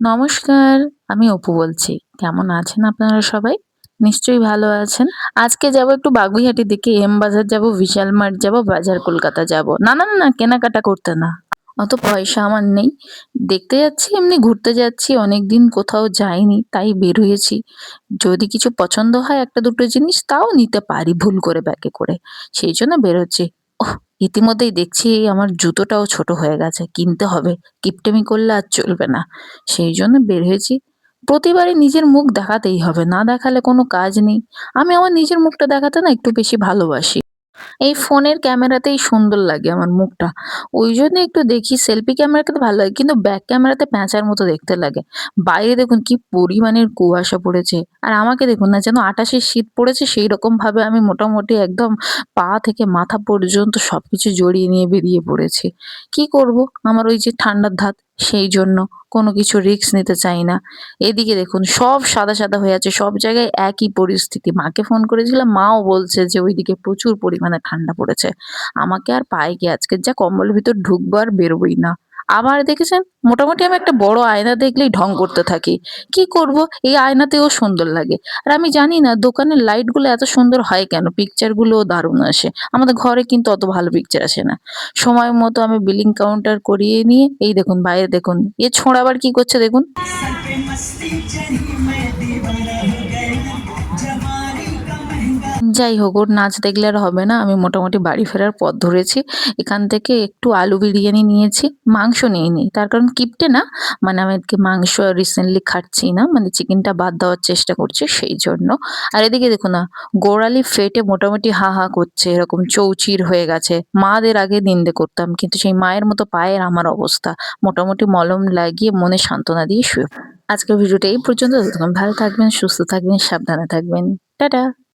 নমস্কার, আমি অপু বলছি। কেমন আছেন আপনারা সবাই? নিশ্চয়ই ভালো আছেন। আজকে যাবো একটু বাগুইআটির দিকে, এম বাজার যাবো, বিশাল মার্ট যাবো, বাজার কলকাতা যাবো। না, কেনাকাটা করতে না। অত পয়সা আমার নেই। দেখতে যাচ্ছি, এমনি ঘুরতে যাচ্ছি। অনেকদিন কোথাও যাইনি, তাই বের হয়েছি। যদি কিছু পছন্দ হয় ১ টা ২ টো জিনিস তাও নিতে পারি ভুল করে ব্যাগে করে। সেই জন্য বের হচ্ছি। ওহ! ইতিমধ্যেই দেখছি আমার জুতোটাও ছোট হয়ে গেছে। কিনতে হবে। কিপটেমি করলে আর চলবে না। সেই জন্য বের হয়েছি। প্রতিবারই নিজের মুখ দেখাতেই হবে। না দেখালে কোনো কাজ নেই। আমি আমার নিজের মুখটা দেখাতে না একটু বেশি ভালোবাসি। এই ফোনের ক্যামেরাতেই সুন্দর লাগে আমার মুখটা। ওইজন্য একটু দেখি সেলফি ক্যামেরাতে ভালো লাগে। কিন্তু ব্যাক ক্যামেরাতে প্যাঁচার মতো দেখতে লাগে। বাইরে দেখুন কি পরিমাণের কুয়াশা পড়েছে। আর আমাকে দেখুন না যেন ২৮ এর শীত পড়েছে সেইরকম ভাবে আমি মোটামুটি একদম পা থেকে মাথা পর্যন্ত সবকিছু জড়িয়ে নিয়ে বেরিয়ে পড়েছি। কি করব? আমার ওই যে ঠান্ডার ধাত সেই জন্য কোনো কিছু রিস্ক নিতে চাই না। এদিকে দেখুন সব সাদা হয়ে আছে। সব জায়গায় একই পরিস্থিতি। মাকে ফোন করেছিলাম, মাও বলছে যে ওইদিকে প্রচুর পরিমাণে ঠান্ডা পড়েছে। আমাকে আর পায় কি আজকে যা কম্বলের ভিতর ঢুকবো আর বেরোবোই না। আবার দেখেছেন মোটামুটি আমি একটা বড় আয়না দেখলেই ঢং করতে থাকি। কি করব? এই আয়নাতেও সুন্দর লাগে। আর আমি জানি না দোকানের লাইটগুলো এত সুন্দর হয় কেন? পিকচারগুলোও দারুণ আসে। আমাদের ঘরে কিন্তু অত ভালো পিকচার আসে না। সময় মতো আমি বিলিং কাউন্টার করিয়ে নিয়ে এই দেখুন বাইরে দেখুন। এ ছোঁড় আবার কি করছে দেখুন। যাই হোক ওর নাচ দেখলে আর হবে না। আমি মোটামুটি বাড়ি ফেরার পথ ধরেছি। এখান থেকে একটু আলু বিরিয়ানি নিয়েছি। মাংস নিইনি। তার কারণ কিপটে না, মানে আমি আজকে মাংস রিসেন্টলি খাচ্ছি না। মানে চিকেনটা বাদ দেওয়ার চেষ্টা করছি সেই জন্য। আর এদিকে দেখুন না গোড়ালি ফেটে মোটামুটি হা করছে। এরকম চৌচির হয়ে গেছে। মাদের আগে নিন্দে করতাম। কিন্তু সেই মায়ের মতো পায়ের আমার অবস্থা। মোটামুটি মলম লাগিয়ে মনে সান্ত্বনা দিয়ে শুয়ে আজকের ভিডিওটা এই পর্যন্ত। ততক্ষণ ভালো থাকবেন, সুস্থ থাকবেন, সাবধানে থাকবেন। টাটা।